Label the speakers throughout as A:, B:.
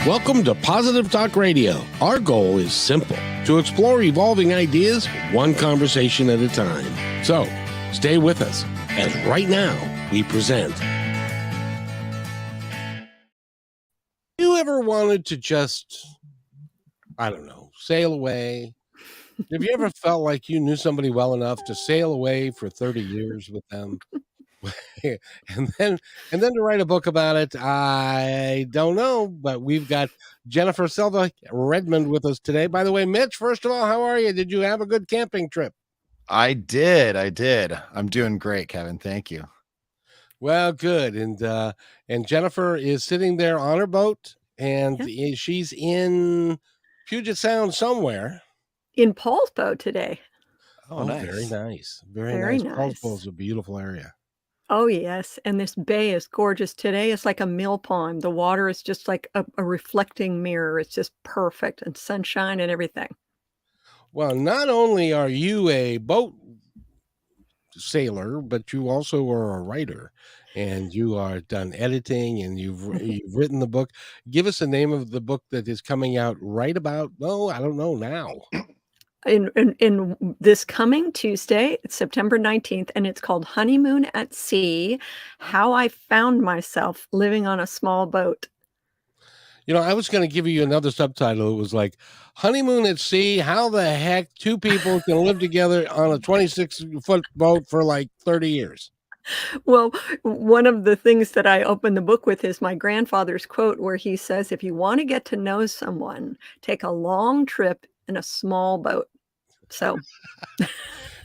A: Welcome to Positive Talk Radio. Our goal is simple, to explore evolving ideas one conversation at a time. So, stay with us, as right now we present. You ever wanted to just, sail away? Have you ever felt like you knew somebody well enough to sail away for 30 years with them? and then to write a book about it? I don't know, but we've got Jennifer Silva Redmond with us today. By the way, Mitch, first of all, how are you? Did you have a good camping trip?
B: I did. I'm doing great, Kevin. Thank you.
A: Well, good. And Jennifer is sitting there on her boat, and she's in Puget Sound somewhere.
C: In Paul's boat today.
A: Oh, nice. Very nice.
C: Very nice.
A: Paul's boat is a beautiful area.
C: Oh, yes. And this bay is gorgeous. Today it's like a mill pond. The water is just like a reflecting mirror. It's just perfect, and sunshine and everything.
A: Well, not only are you a boat sailor, but you also are a writer, and you are done editing, and you've written the book. Give us the name of the book that is coming out right about, I don't know now.
C: In this coming Tuesday, it's September 19th, and it's called Honeymoon at Sea, How I Found Myself Living on a Small Boat.
A: I was going to give you another subtitle. It was like, Honeymoon at Sea, how the heck two people can live together on a 26-foot boat for like 30 years.
C: Well, one of the things that I open the book with is my grandfather's quote, where he says, if you want to get to know someone, take a long trip in a small boat. So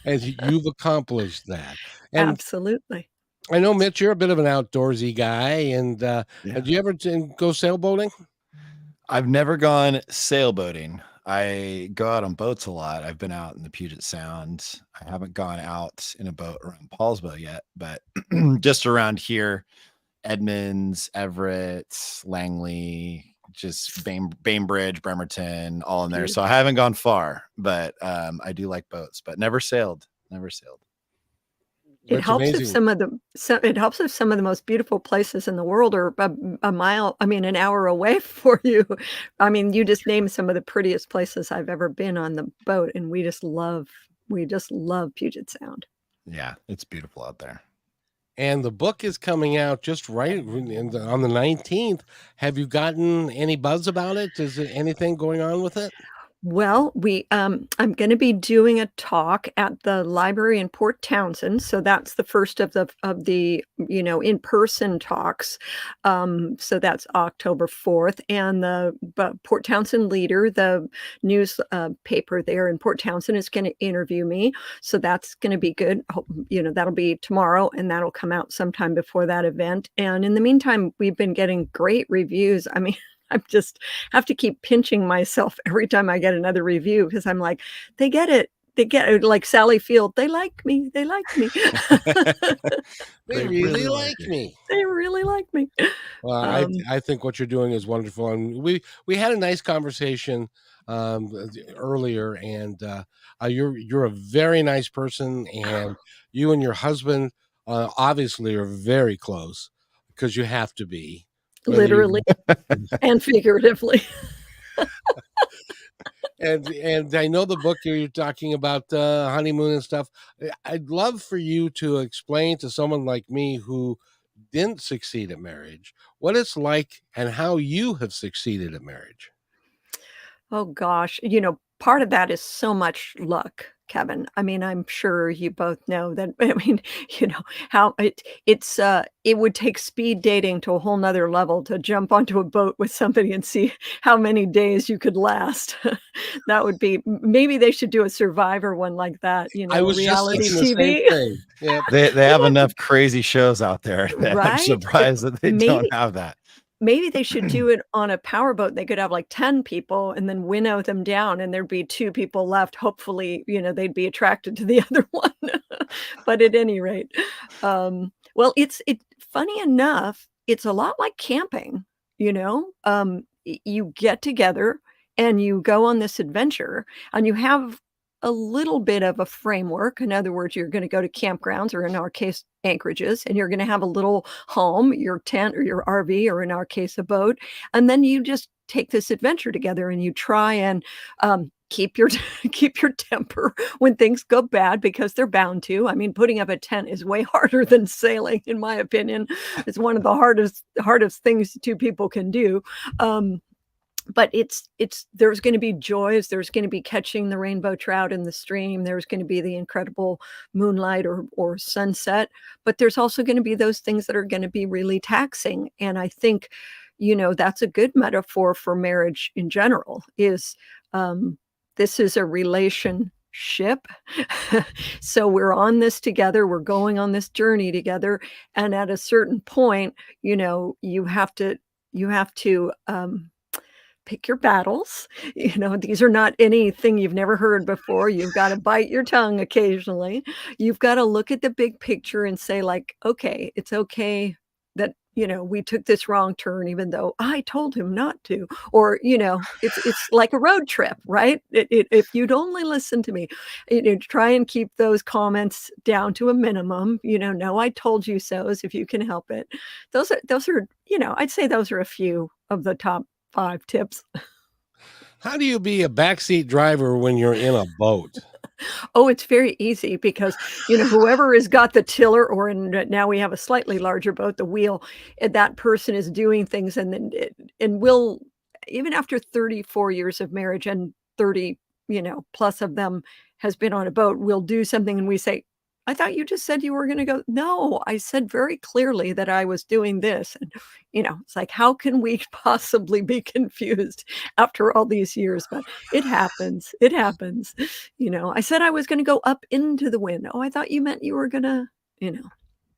A: and you've accomplished that. And
C: absolutely.
A: I know, Mitch, you're a bit of an outdoorsy guy, and do you ever go sailboating?
B: I've never gone sailboating. I go out on boats a lot. I've been out in the Puget Sound. I haven't gone out in a boat around Paul's boat yet, but just around here, Edmonds, Everett, Langley, just Bainbridge, Bremerton, all in there. So I haven't gone far, but I do like boats, but never sailed.
C: It helps if some of the most beautiful places in the world are an hour away for you. I mean, you just named some of the prettiest places I've ever been on the boat, and we just love Puget Sound.
B: Yeah, it's beautiful out there.
A: And the book is coming out just right on the 19th. Have you gotten any buzz about it? Is there anything going on with it?
C: Well, I'm going to be doing a talk at the library in Port Townsend, so that's the first of the in-person talks. So that's October 4th, and the Port Townsend Leader, the news paper there in Port Townsend, is going to interview me. So that's going to be good. That'll be tomorrow, and that'll come out sometime before that event. And in the meantime, we've been getting great reviews. I mean, I just have to keep pinching myself every time I get another review, because I'm like, they get it. Like Sally Field. They like me. They like me.
A: They really like me.
C: They really like me.
A: Well, I think what you're doing is wonderful. And we had a nice conversation earlier, and you're a very nice person, and you and your husband obviously are very close, because you have to be.
C: Literally and figuratively.
A: And I know the book you're talking about, honeymoon and stuff. I'd love for you to explain to someone like me who didn't succeed at marriage what it's like and how you have succeeded at marriage.
C: Oh gosh, part of that is so much luck, Kevin. I mean, I'm sure you both know that. I mean, how it would take speed dating to a whole nother level to jump onto a boat with somebody and see how many days you could last. That would be, maybe they should do a Survivor one like that,
A: I was
C: reality
A: just
C: TV.
B: Yeah. They have enough crazy shows out there that
C: Right?
B: I'm surprised that they don't have that.
C: Maybe they should do it on a powerboat. They could have like 10 people and then winnow them down, and there'd be 2 people left. Hopefully, they'd be attracted to the other one. But at any rate, well, it's funny enough, it's a lot like camping, you get together and you go on this adventure, and you have a little bit of a framework. In other words, you're going to go to campgrounds, or in our case, anchorages, and you're going to have a little home, your tent or your RV, or in our case, a boat. And then you just take this adventure together, and you try and keep your keep your temper when things go bad, because they're bound to. I mean, putting up a tent is way harder than sailing, in my opinion. It's one of the hardest things two people can do. But there's going to be joys. There's going to be catching the rainbow trout in the stream. There's going to be the incredible moonlight or sunset. But there's also going to be those things that are going to be really taxing. And I think, that's a good metaphor for marriage in general. This is a relationship. So we're on this together. We're going on this journey together. And at a certain point, you have to pick your battles. These are not anything you've never heard before. You've got to bite your tongue occasionally. You've got to look at the big picture and say, like, okay, it's okay that, we took this wrong turn, even though I told him not to. Or, it's like a road trip, right? If you'd only listen to me, try and keep those comments down to a minimum. No, I told you so's, if you can help it. Those are, I'd say those are a few of the top 5 tips.
A: How do you be a backseat driver when you're in a boat?
C: Oh, it's very easy, because, whoever has got the tiller, or now we have a slightly larger boat, the wheel, and that person is doing things. And then, we'll, even after 34 years of marriage, and 30, plus of them has been on a boat, we'll do something and we say, I thought you just said you were going to go. No, I said very clearly that I was doing this. And, it's like, how can we possibly be confused after all these years? But it happens. It happens. I said I was going to go up into the wind. Oh, I thought you meant you were going to,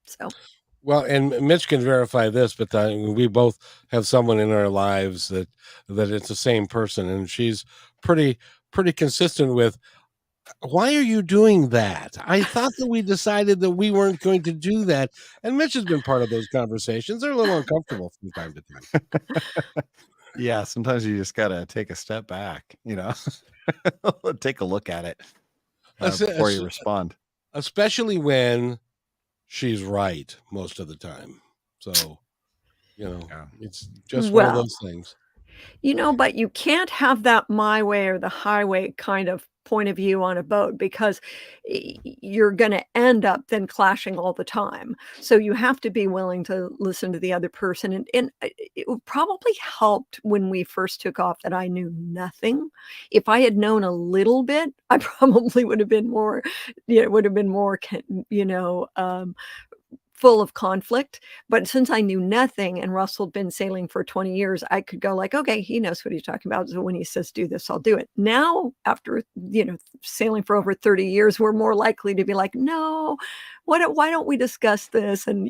C: so.
A: Well, and Mitch can verify this, but we both have someone in our lives that it's the same person, and she's pretty consistent with, why are you doing that? I thought that we decided that we weren't going to do that. And Mitch has been part of those conversations. They're a little uncomfortable from time to time.
B: Yeah, sometimes you just gotta take a step back, take a look at it before you respond.
A: Especially when she's right most of the time. So, it's just one of those things.
C: But you can't have that my way or the highway kind of point of view on a boat, because you're going to end up then clashing all the time. So you have to be willing to listen to the other person. And it probably helped when we first took off that I knew nothing. If I had known a little bit, I probably would have been more, full of conflict. But since I knew nothing, and Russell had been sailing for 20 years, I could go like, okay, he knows what he's talking about. So when he says do this, I'll do it. Now, after, sailing for over 30 years, we're more likely to be like, no, why don't we discuss this? And,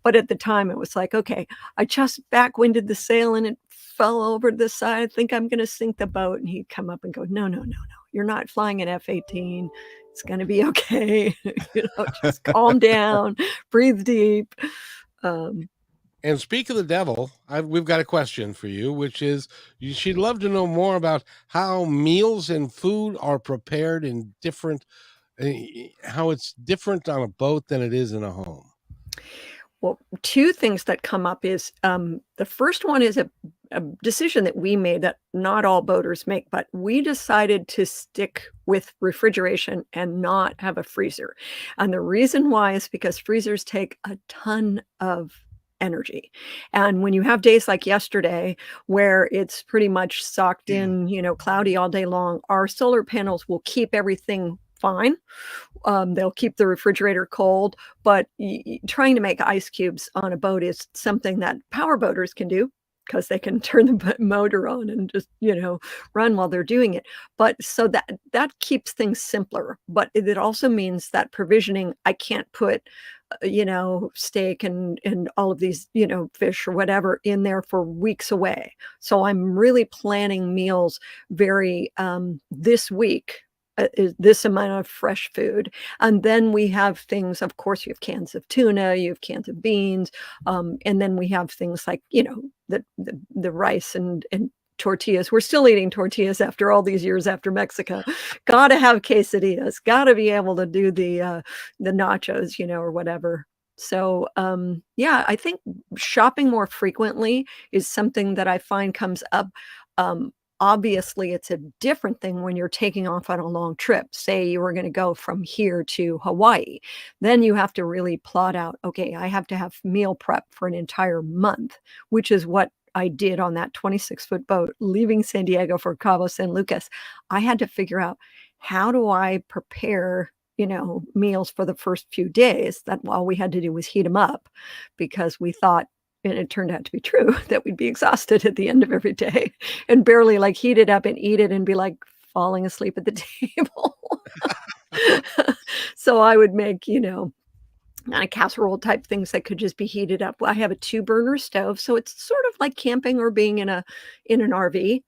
C: but at the time it was like, okay, I just backwinded the sail and it fell over to the side. I think I'm going to sink the boat. And he'd come up and go, no, you're not flying an F-18. It's going to be okay. Just calm down, breathe deep.
A: And speak of the devil, we've got a question for you, which is, she'd love to know more about how meals and food are prepared in different, how it's different on a boat than it is in a home.
C: Well, 2 things that come up is, the first one is a decision that we made that not all boaters make, but we decided to stick with refrigeration and not have a freezer. And the reason why is because freezers take a ton of energy. And when you have days like yesterday, where it's pretty much socked in, cloudy all day long, our solar panels will keep everything fine. They'll keep the refrigerator cold, but trying to make ice cubes on a boat is something that power boaters can do, because they can turn the motor on and just, run while they're doing it. But so that keeps things simpler. But it also means that provisioning, I can't put, steak and all of these, fish or whatever in there for weeks away. So I'm really planning meals very, this week, this amount of fresh food. And then we have things, of course, you have cans of tuna, you have cans of beans. And then we have things like, the rice and tortillas. We're still eating tortillas after all these years after Mexico. Got to have quesadillas, got to be able to do the nachos, or whatever. So, yeah, I think shopping more frequently is something that I find comes up. Um, Obviously, it's a different thing when you're taking off on a long trip. Say you were going to go from here to Hawaii. Then you have to really plot out, okay, I have to have meal prep for an entire month, which is what I did on that 26-foot boat leaving San Diego for Cabo San Lucas. I had to figure out, how do I prepare, meals for the first few days? That all we had to do was heat them up, because we thought, and it turned out to be true, that we'd be exhausted at the end of every day and barely like heat it up and eat it and be like falling asleep at the table. So I would make, kind of casserole type things that could just be heated up. I have a 2-burner stove, so it's sort of like camping or being in an RV.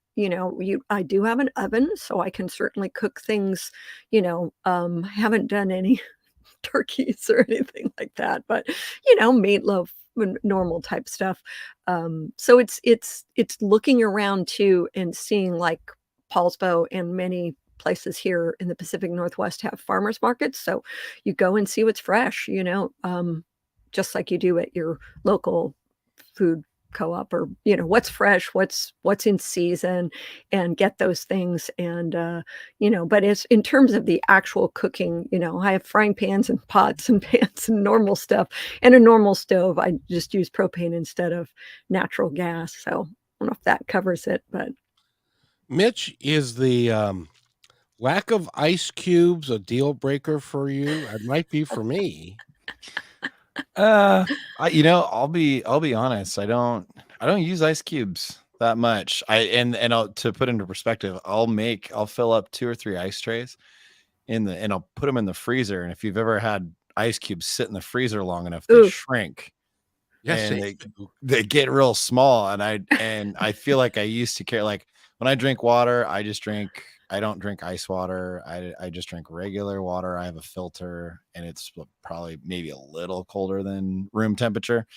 C: I do have an oven, so I can certainly cook things. Haven't done any turkeys or anything like that, but meatloaf and normal type stuff. So it's looking around too and seeing, like, Paulsbo and many places here in the Pacific Northwest have farmers markets. So you go and see what's fresh, just like you do at your local food co-op, or what's fresh, what's in season, and get those things. And but it's in terms of the actual cooking, I have frying pans and pots and pans and normal stuff, and a normal stove. I just use propane instead of natural gas. So I don't know if that covers it, but
A: Mitch, is the lack of ice cubes a deal breaker for you? It might be for me.
B: I'll be honest. I don't use ice cubes that much. To put into perspective, I'll fill up 2 or 3 ice trays and I'll put them in the freezer. And if you've ever had ice cubes sit in the freezer long enough, they shrink.
A: Yes,
B: And they get real small. And I feel like I used to care, like, when I drink water, I don't drink ice water. I just drink regular water. I have a filter, and it's probably maybe a little colder than room temperature.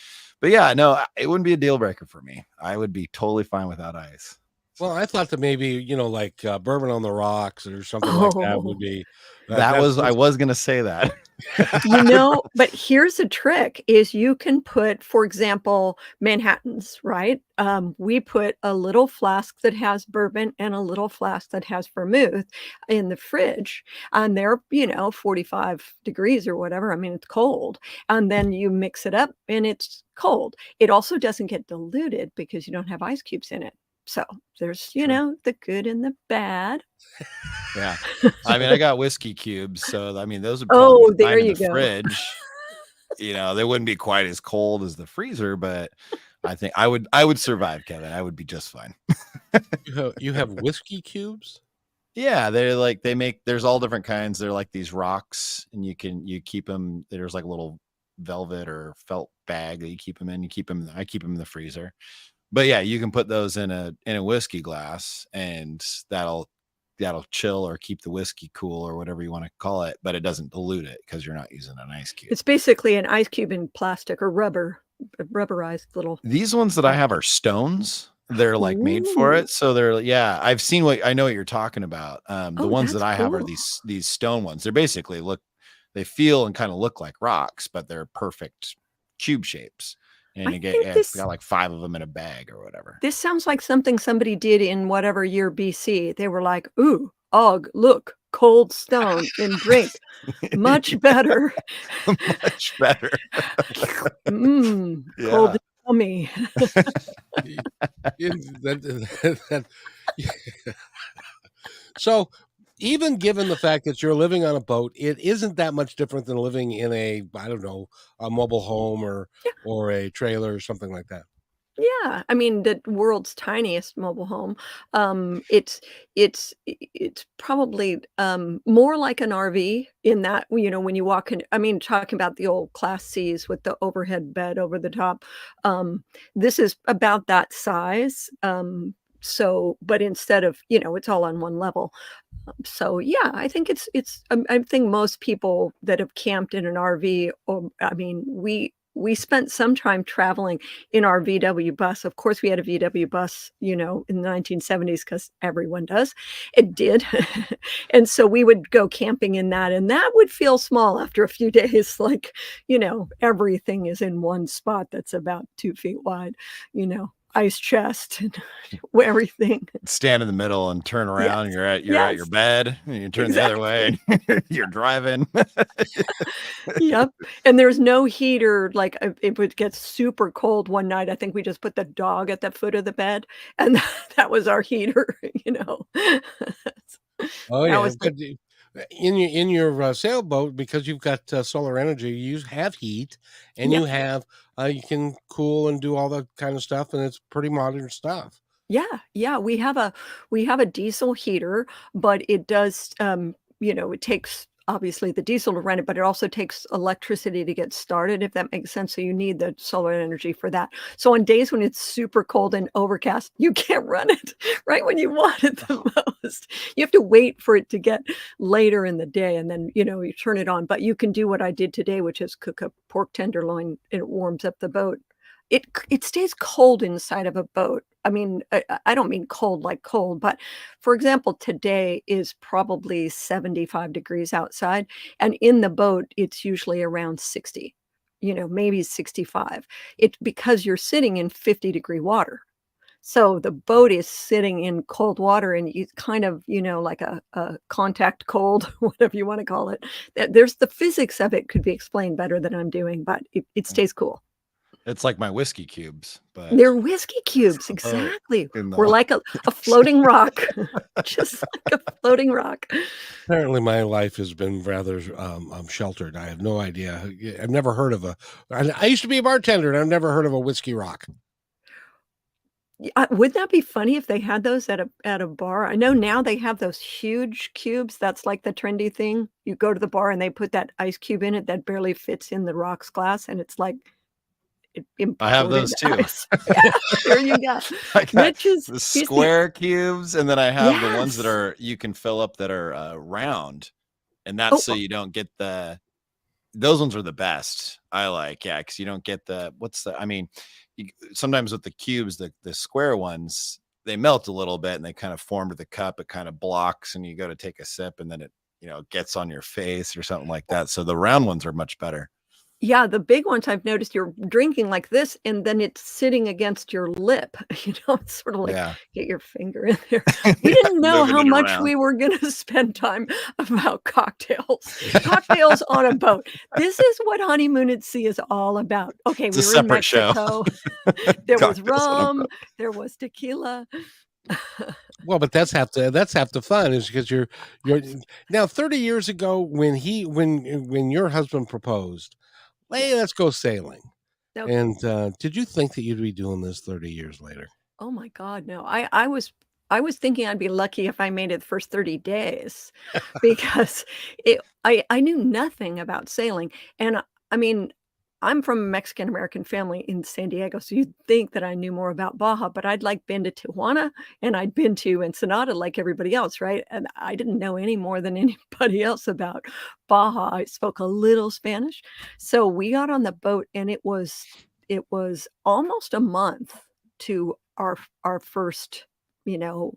B: But yeah, no, it wouldn't be a deal breaker for me. I would be totally fine without ice.
A: Well, I thought that maybe, like bourbon on the rocks or something like that would be.
B: I was going to say that.
C: But here's a trick: is you can put, for example, Manhattans, right? We put a little flask that has bourbon and a little flask that has vermouth in the fridge, and they're 45 degrees or whatever. I mean, it's cold, and then you mix it up and it's cold. It also doesn't get diluted because you don't have ice cubes in it. So there's, the good and the bad.
B: Yeah. I mean, I got whiskey cubes, so I mean, those would probably be
C: there
B: fine in
C: you
B: the
C: go.
B: fridge. They wouldn't be quite as cold as the freezer, but I think I would survive, Kevin. I would be just fine.
A: You have whiskey cubes?
B: Yeah, they're like, there's all different kinds. They're like these rocks, and you keep them. There's like a little velvet or felt bag that you keep them in. I keep them in the freezer. But yeah, you can put those in a whiskey glass, and that'll chill or keep the whiskey cool or whatever you want to call it, but it doesn't dilute it because you're not using an ice cube.
C: It's basically an ice cube in plastic or rubberized little.
B: These ones that I have are stones. They're like made for it. So I've seen I know what you're talking about. The ones that I have are these stone ones. They're basically they feel and kind of look like rocks, but they're perfect cube shapes. And it's got like 5 of them in a bag or whatever.
C: This sounds like something somebody did in whatever year BC. They were like, ooh, look, cold stone and drink. Much better.
B: Much better.
C: Cold and yummy.
A: So even given the fact that you're living on a boat, it isn't that much different than living in a mobile home or a trailer or something like that.
C: Yeah, I mean, the world's tiniest mobile home. It's probably more like an RV in that, when you walk in. I mean, talking about the old Class Cs with the overhead bed over the top. This is about that size. So, but instead of, it's all on one level. So yeah, I think I think most people that have camped in an RV, I mean, we spent some time traveling in our VW bus. Of course, we had a VW bus, in the 1970s because everyone does. It did. And so we would go camping in that, and that would feel small after a few days. Like, everything is in one spot that's about 2 feet wide, ice chest and everything.
B: Stand in the middle and turn around.
C: Yes.
B: You're at your
C: Yes.
B: bed, and you turn the other way, and you're driving.
C: Yep, and there's no heater, like, it would get super cold one night, I think we just put the dog at the foot of the bed, and that was our heater,
A: Oh,
C: That
A: yeah,
C: was the
A: but in your sailboat, because you've got, solar energy, you have heat, and
C: Yeah,
A: you can cool and do all that kind of stuff, and it's pretty modern stuff.
C: yeah, we have a diesel heater, but it does, it takes, obviously, the diesel to run it, but it also takes electricity to get started, if that makes sense, so you need the solar energy for that. So on days when it's super cold and overcast, you can't run it right when you want it the most. You have to wait for it to get later in the day, and then, you turn it on, but you can do what I did today, which is cook a pork tenderloin, and it warms up the boat. It stays cold inside of a boat. I mean, I don't mean cold like cold, but, for example, today is probably 75 degrees outside, and in the boat, it's usually around 60, maybe 65. It's because you're sitting in 50-degree water. So the boat is sitting in cold water, and you kind of, like a contact cold, whatever you wanna call it. There's the physics of it could be explained better than I'm doing, but it stays cool.
B: It's like my whiskey cubes, but
C: They're whiskey cubes,
B: a boat
C: exactly.
B: in the
C: We're like a floating rock, just like a floating rock.
A: Apparently, my life has been rather, sheltered. I have no idea. I've never heard of I used to be a bartender, and I've never heard of a whiskey rock.
C: Wouldn't that be funny if they had those at a bar? I know now they have those huge cubes, that's like the trendy thing. You go to the bar and they put that ice cube in it that barely fits in the rocks glass, and it's like
B: I have
C: imported
B: those too.
C: ice. Yeah, there you go.
B: I got
C: Mitch is
B: the
C: he's the
B: square cubes, and then I have the ones that
C: Yes!
B: you can fill up that are round, and that's
C: Oh,
B: so you don't get those ones are the best. I like, yeah, because you don't get I mean, sometimes with the cubes, the square ones, they melt a little bit and they kind of form to the cup. It kind of blocks, and you go to take a sip, and then it gets on your face or something like that. So the round ones are much better.
C: yeah, the big ones I've noticed you're drinking like this, and then it's sitting against your lip, it's sort of like,
B: Yeah,
C: get your finger in there. We
B: yeah,
C: didn't know
B: moving
C: how
B: it
C: much
B: around.
C: we were gonna spend time about cocktails. Cocktails on a boat. This is what Honeymoon at Sea is all about. Okay,
B: It's a
C: we were in
B: separate show.
C: Mexico. There was
B: Cocktails on a
C: rum,
B: boat.
C: there was tequila.
A: Well, but that's half the fun is because you're now 30 years ago when your husband proposed,
C: Yeah,
A: "Hey, let's go sailing."
C: okay.
A: And, did you think that you'd be doing this 30 years later?
C: Oh my god, no. I was thinking I'd be lucky if I made it the first 30 days because I knew nothing about sailing, and I mean, I'm from a Mexican American family in San Diego, so you'd think that I knew more about Baja, but I'd, like, been to Tijuana, and I'd been to Ensenada like everybody else, right? And I didn't know any more than anybody else about Baja. I spoke a little Spanish. So we got on the boat, and it was almost a month to our first, you know,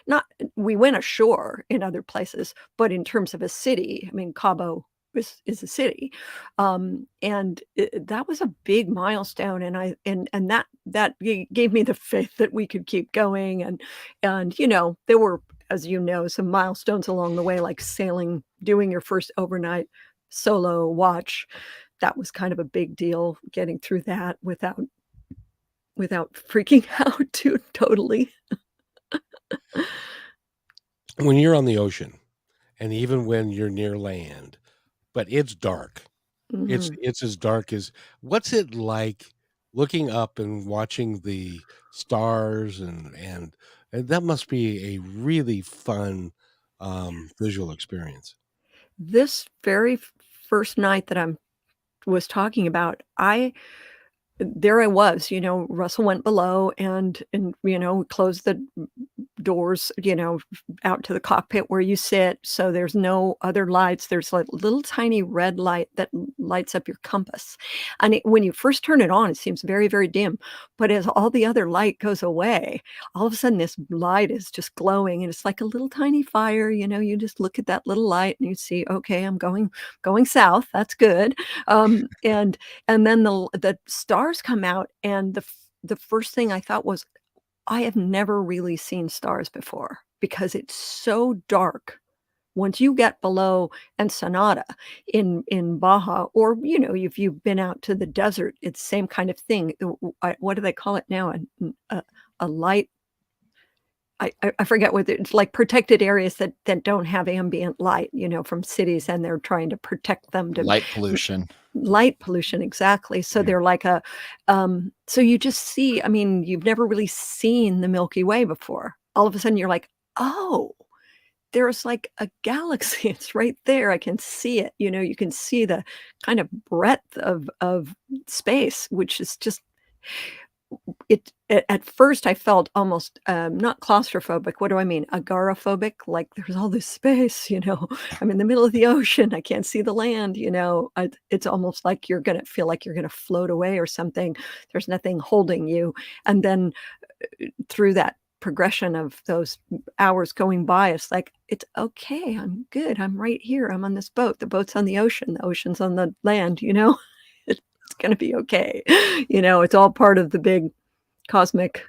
C: not we went ashore in other places, but in terms of a city, I mean, Cabo is a city, and that was a big milestone, and that gave me the faith that we could keep going, and there were, as you know, some milestones along the way, like sailing, doing your first overnight solo watch. That was kind of a big deal, getting through that without freaking out too totally.
A: When you're on the ocean, and even when you're near land, but it's dark, it's
C: Mhm.
A: it's as dark as what's it like looking up and watching the stars and that must be a really fun, visual experience.
C: This very first night that I'm was talking about, I there I was, Russell went below and closed doors, out to the cockpit where you sit. So there's no other lights. There's like little tiny red light that lights up your compass. And when you first turn it on, it seems very, very dim. But as all the other light goes away, all of a sudden this light is just glowing and it's like a little tiny fire. You just look at that little light and you see, okay, I'm going south. That's good. And then the stars come out, and the first thing I thought was, I have never really seen stars before because it's so dark. Once you get below Ensenada in Baja, or if you've been out to the desert, it's the same kind of thing. What do they call it now? A light. I forget what it's like, protected areas that don't have ambient light, from cities, and they're trying to protect them to
B: Light pollution.
C: light pollution, exactly. So
B: Yeah.
C: they're like so you just see, you've never really seen the Milky Way before. All of a sudden you're like, oh, there's like a galaxy. It's right there. I can see it. You can see the kind of breadth of space, which is just at first I felt almost not claustrophobic. What do I mean? Agoraphobic. Like there's all this space, I'm in the middle of the ocean. I can't see the land, it's almost like you're going to feel like you're going to float away or something. There's nothing holding you. And then through that progression of those hours going by, it's like, it's okay. I'm good. I'm right here. I'm on this boat. The boat's on the ocean. The ocean's on the land, It's going to be okay. It's all part of the big cosmic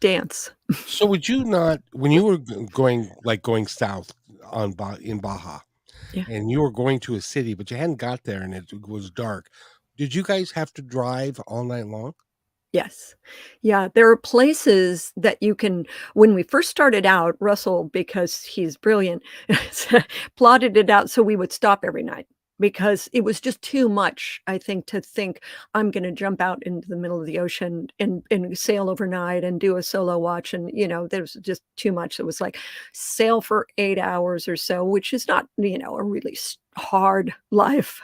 C: dance.
A: So would you not, when you were going south in Baja,
C: Yeah.
A: and you were going to a city, but you hadn't got there and it was dark, did you guys have to drive all night long?
C: Yes. Yeah, there are places that you can. When we first started out, Russell, because he's brilliant, plotted it out so we would stop every night, because it was just too much, I think I'm gonna jump out into the middle of the ocean and sail overnight and do a solo watch, and, there was just too much. It was like sail for 8 hours or so, which is not, a really hard life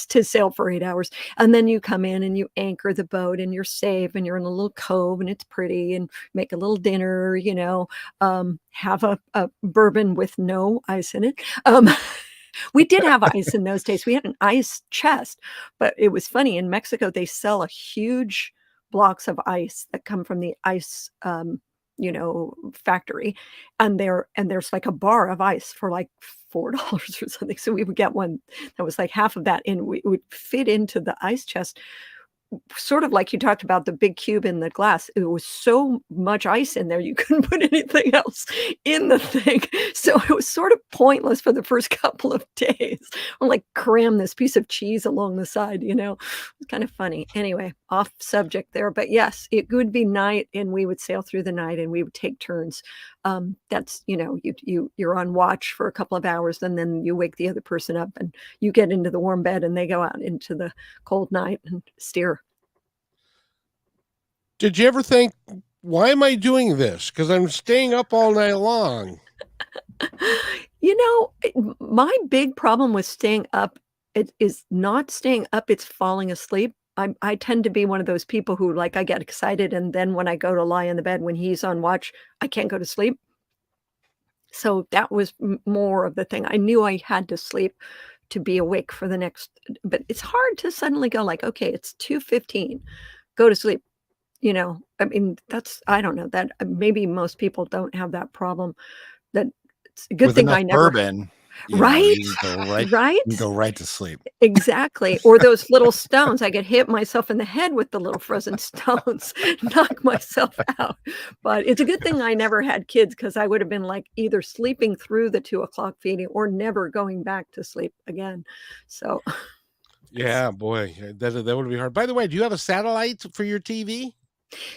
C: to sail for 8 hours. And then you come in and you anchor the boat and you're safe and you're in a little cove and it's pretty, and make a little dinner, have a bourbon with no ice in it. We did have ice in those days. We had an ice chest, but it was funny. In Mexico, they sell a huge blocks of ice that come from the ice, factory, and there's like a bar of ice for like $4 or something. So we would get one that was like half of that, and we would fit into the ice chest. Sort of like you talked about the big cube in the glass. It was so much ice in there, you couldn't put anything else in the thing. So it was sort of pointless for the first couple of days. I'm like, cram this piece of cheese along the side, It's kind of funny. Anyway, off subject there. But yes, it would be night and we would sail through the night and we would take turns. That's, you're on watch for a couple of hours, and then you wake the other person up and you get into the warm bed and they go out into the cold night and steer.
A: Did you ever think, why am I doing this? Because I'm staying up all night long.
C: My big problem with staying up, it is not staying up, it's falling asleep. I tend to be one of those people who, like, I get excited, and then when I go to lie in the bed when he's on watch, I can't go to sleep. So that was more of the thing. I knew I had to sleep to be awake for the next, but it's hard to suddenly go like, okay, it's 2:15, go to sleep. I don't know, that maybe most people don't have that problem. That it's a good
B: With
C: thing
B: enough
C: I never.
B: bourbon,
C: Right?
B: you can
C: Right?
B: go right to sleep.
C: Exactly. Or those little stones. I could hit myself in the head with the little frozen stones, knock myself out. But it's a good thing I never had kids, because I would have been like either sleeping through the 2 o'clock feeding or never going back to sleep again. So
A: Yeah, boy, that would be hard. By the way, do you have a satellite for your TV?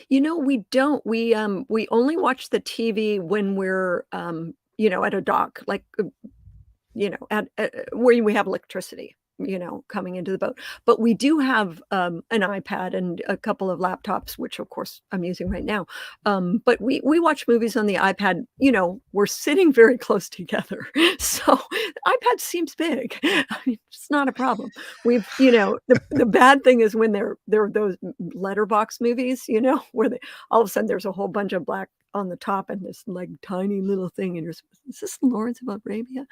C: we don't. We only watch the TV when we're at a dock, like at where we have electricity. coming into the boat. But we do have an iPad and a couple of laptops, which of course I'm using right now. But we watch movies on the iPad. We're sitting very close together, so the iPad seems big. I mean, it's not a problem. We've the bad thing is when they're those letterbox movies, where all of a sudden there's a whole bunch of black on the top and this like tiny little thing, and you're, is this Lawrence of Arabia?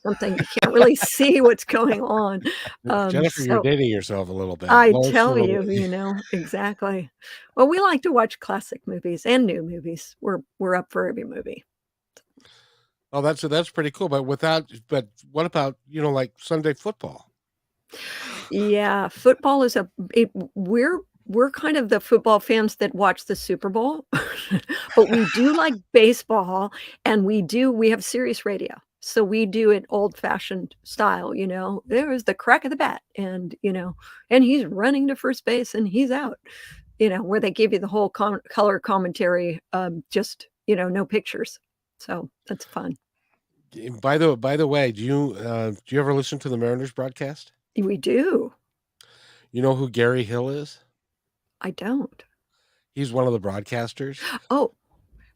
C: Something you can't really see what's going on.
A: Jennifer, you're
C: So
A: dating yourself a little bit.
C: I
A: Lawrence
C: tell
A: of
C: you,
A: Arabia.
C: exactly. Well, we like to watch classic movies and new movies. We're up for every movie.
A: Oh, that's pretty cool. But what about like Sunday football?
C: Yeah, football is we're kind of the football fans that watch the Super Bowl, but we do like baseball, and we have Sirius radio. So we do it old-fashioned style, there is the crack of the bat, and and he's running to first base and he's out, where they give you the whole color commentary, just no pictures. So that's fun.
A: By the way, do you ever listen to the Mariners broadcast?
C: We do.
A: You know who Gary Hill is?
C: I don't.
A: He's one of the broadcasters.
C: Oh,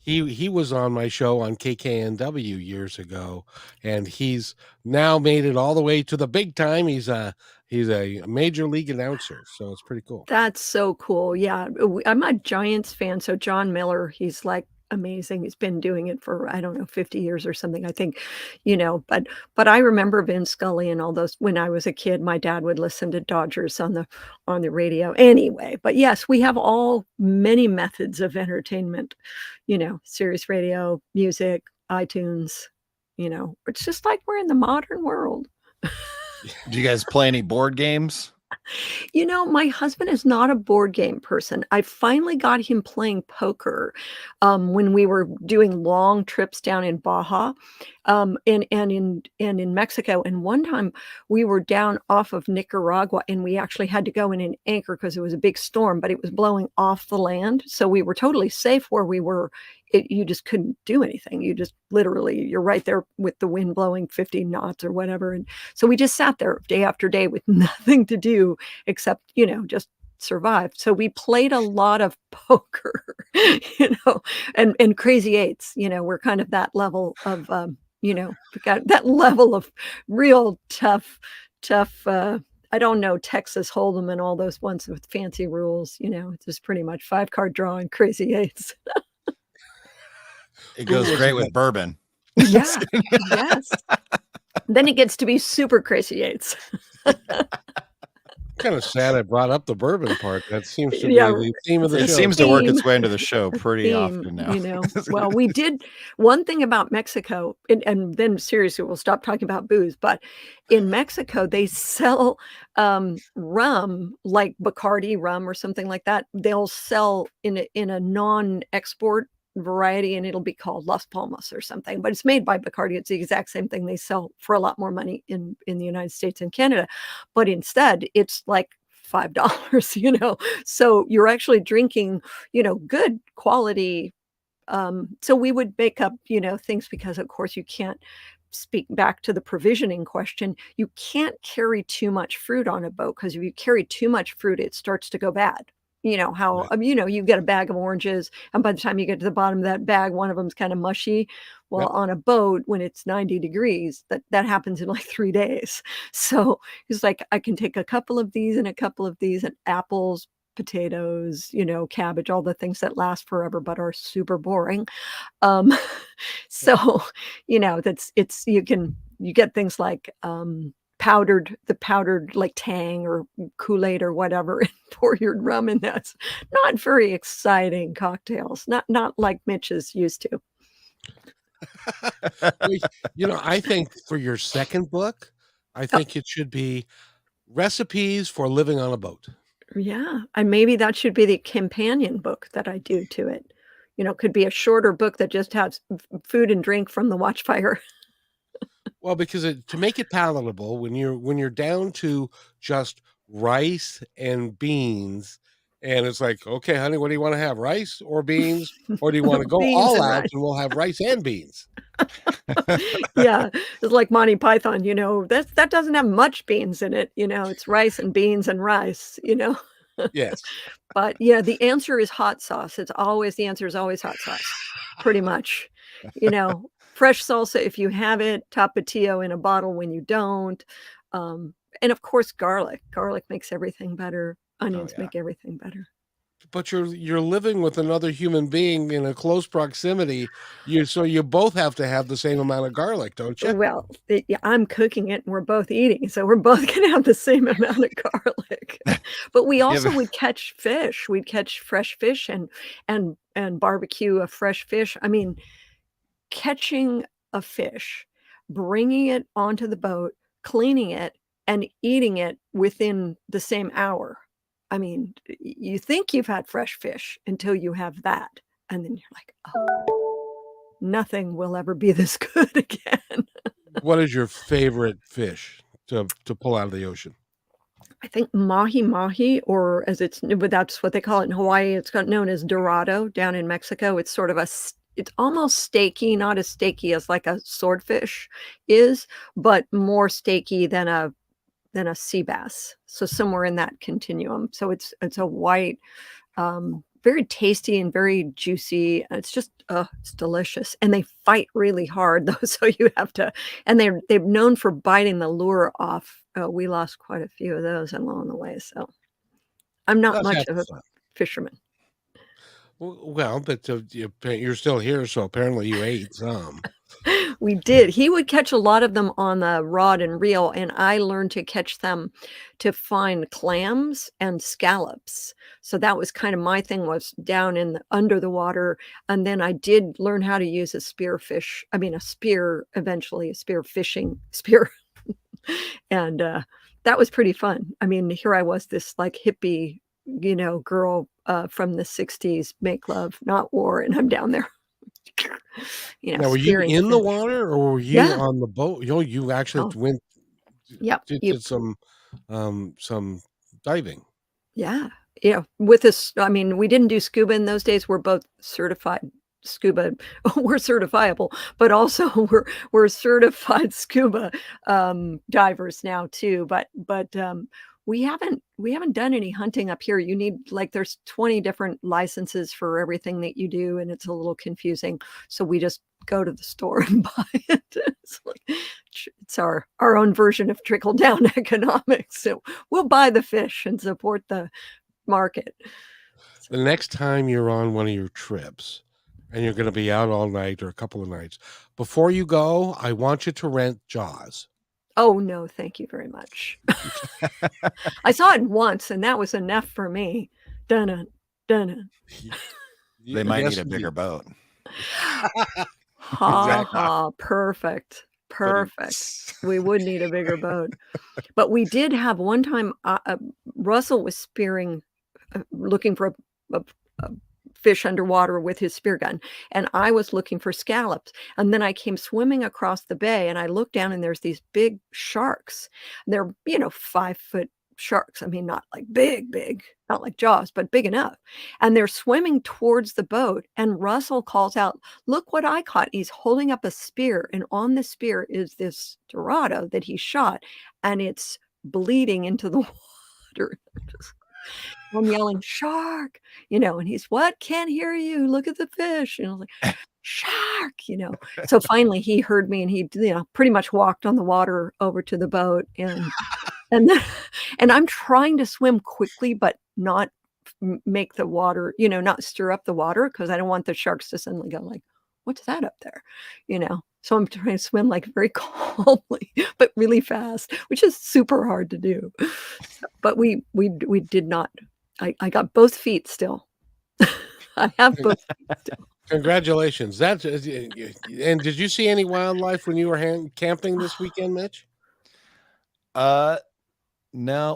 A: He was on my show on KKNW years ago, and he's now made it all the way to the big time. He's a major league announcer, so it's pretty cool.
C: that's so cool. Yeah, I'm a Giants fan, so John Miller, he's like amazing. He's been doing it for, I don't know, 50 years or something, I think, but I remember Vin Scully and all those when I was a kid. My dad would listen to Dodgers on the radio anyway. But yes, we have many methods of entertainment, Sirius radio, music, iTunes, it's just like we're in the modern world.
B: Do you guys play any board games?
C: My husband is not a board game person. I finally got him playing poker when we were doing long trips down in Baja, and in Mexico. And one time we were down off of Nicaragua, and we actually had to go in and anchor because it was a big storm, but it was blowing off the land. So we were totally safe where we were. You just couldn't do anything. You just literally, you're right there with the wind blowing 50 knots or whatever. And so we just sat there day after day with nothing to do except, just survive. So we played a lot of poker, and crazy eights, we're kind of that level of, we got that level of real tough, I don't know, Texas Hold'em and all those ones with fancy rules, it's just pretty much 5-card draw and crazy eights.
B: It goes great with bourbon.
C: Yeah. Yes. Then it gets to be super crazy eights.
A: Kind of sad I brought up the bourbon part. That seems to be
C: Yeah,
A: the theme of the
B: It
A: show.
B: seems to work its way into the show pretty often now.
C: Well, we did one thing about Mexico, and then seriously, we'll stop talking about booze. But in Mexico, they sell rum, like Bacardi rum or something like that. They'll sell in a non-export variety, and it'll be called Las Palmas or something, but it's made by Bacardi. It's the exact same thing they sell for a lot more money in the United States and Canada, but instead it's like $5, so you're actually drinking, good quality. So we would make up, things, because of course you can't, speak back to the provisioning question, you can't carry too much fruit on a boat, because if you carry too much fruit, it starts to go bad. How,
A: Right.
C: you get a bag of oranges, and by the time you get to the bottom of that bag, one of them's kind of mushy. Well,
A: Yep.
C: on a boat, when it's 90 degrees, that happens in like 3 days. So it's like, I can take a couple of these and a couple of these, and apples, potatoes, cabbage, all the things that last forever but are super boring. Um, so, you get things like, powdered like Tang or Kool-Aid or whatever, and pour your rum in. That's not very exciting cocktails, not like Mitch is used to.
A: Well, I think for your second book, I think it should be recipes for living on a boat.
C: Yeah, and maybe that should be the companion book that I do to it. Could be a shorter book that just has food and drink from the Watchfire.
A: Well, because to make it palatable, when you're down to just rice and beans And it's like, okay, honey, what do you want to have? Rice or beans? Or do you want to go
C: Beans
A: all
C: and
A: out
C: rice.
A: and we'll have rice and beans?
C: Yeah, it's like Monty Python, that doesn't have much beans in it, it's rice and beans and rice.
A: Yes.
C: But yeah, the answer is hot sauce. The answer is always hot sauce, pretty much. Fresh salsa if you have it, tapatio in a bottle when you don't. Um, and of course, garlic. Garlic makes everything better.
B: Oh
C: Onions
B: yeah.
C: make everything better.
A: But you're living with another human being in a close proximity. So you both have to have the same amount of garlic, don't you?
C: Well, yeah, I'm cooking it and we're both eating, so we're both gonna have the same amount of garlic. But we
B: Yeah,
C: also
B: but-
C: would catch fish. We'd catch fresh fish and barbecue a fresh fish. I mean, catching a fish, bringing it onto the boat, cleaning it, and eating it within the same hour. I mean, you think you've had fresh fish until you have that, and then you're like, "Oh, nothing will ever be this good again."
A: What is your favorite fish to pull out of the ocean?
C: I think mahi-mahi, or but that's what they call it in Hawaii. It's known as dorado down in Mexico. It's sort of it's almost steaky, not as steaky as like a swordfish is, but more steaky than a sea bass. So somewhere in that continuum. So it's a white, very tasty and very juicy. It's just, it's delicious. And they fight really hard though. So you have to, and they're known for biting the lure off. We lost quite a few of those along the way. So I'm not
A: That's
C: much
A: half
C: of
A: the
C: a
A: fun.
C: fisherman.
A: Well, but you're still here, so apparently you ate some.
C: We did. He would catch a lot of them on the rod and reel, and I learned to catch them to find clams and scallops. So that was kind of my thing, was down under the water. And then I did learn how to use a spear, eventually a spear fishing spear. And that was pretty fun. I mean, here I was, this like hippie, girl from the 60s, make love, not war. And I'm down there.
A: Now, were you
C: Spearing
A: in the
C: fish.
A: water or were you
C: Yeah.
A: on the boat? You actually
C: Oh,
A: went
C: yep.
A: did some diving.
C: Yeah. Yeah. With this, I mean, we didn't do scuba in those days. We're both certified scuba. We're certifiable, but also we're certified scuba divers now too. But we haven't done any hunting up here. You need, like, there's 20 different licenses for everything that you do, and it's a little confusing. So we just go to the store and buy it. It's our own version of trickle down economics. So we'll buy the fish and support the market.
A: The next time you're on one of your trips and you're going to be out all night or a couple of nights, before you go, I want you to rent Jaws.
C: Oh, no, thank you very much. I saw it once, and that was enough for me. Dun-dun, dun-dun.
B: They might
A: Yes,
B: need a bigger boat.
C: Ha ha, perfect. Perfect. We would need a bigger boat. But we did have one time, Russell was spearing, looking for a fish underwater with his spear gun, and I was looking for scallops. And then I came swimming across the bay, and I looked down, and there's these big sharks. They're 5-foot sharks. I mean, not like big, not like Jaws, but big enough. And they're swimming towards the boat, and Russell calls out, "Look what I caught." He's holding up a spear, and on the spear is this dorado that he shot, and it's bleeding into the water. I'm yelling, "Shark!" And he's, "What? Can't hear you. Look at the fish." And I was like, "Shark!" So finally he heard me, and he, pretty much walked on the water over to the boat, and then, and I'm trying to swim quickly, but not make the water, not stir up the water, because I don't want the sharks to suddenly go like, "What's that up there?" So I'm trying to swim like very calmly, but really fast, which is super hard to do. But we did not. I got both feet still. I have both feet still.
A: Congratulations. And did you see any wildlife when you were camping this weekend, Mitch?
B: No.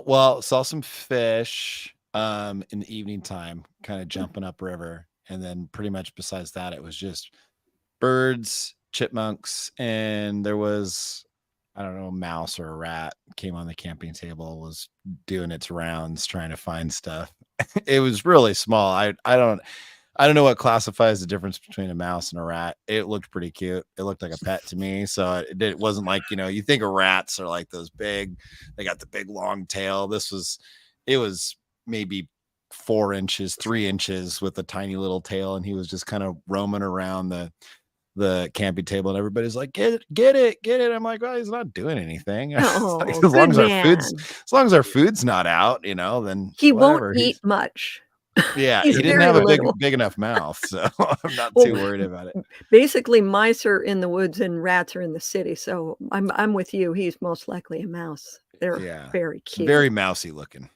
B: Well, saw some fish in the evening time, kind of jumping upriver, and then pretty much besides that, it was just birds, chipmunks, and there was, I don't know, a mouse or a rat came on the camping table, was doing its rounds trying to find stuff. It was really small. I don't know what classifies the difference between a mouse and a rat. It looked pretty cute. It looked like a pet to me. So it wasn't like, you think of rats are like those big, they got the big long tail. It was maybe 4 inches, 3 inches with a tiny little tail. And he was just kind of roaming around the camping table, and everybody's like, get it. I'm like, well, he's not doing anything.
C: Oh,
B: Like,
C: good man.
B: as long as our food's not out, then
C: He won't
B: whatever.
C: eat much.
B: Yeah,
C: He's
B: he didn't
C: very
B: have a
C: little.
B: big enough mouth, so I'm not
C: Well,
B: too worried about it.
C: basically, mice are in the woods and rats are in the city. So I'm with you. He's most likely a mouse. They're
B: Yeah,
C: very cute.
B: very mousy looking.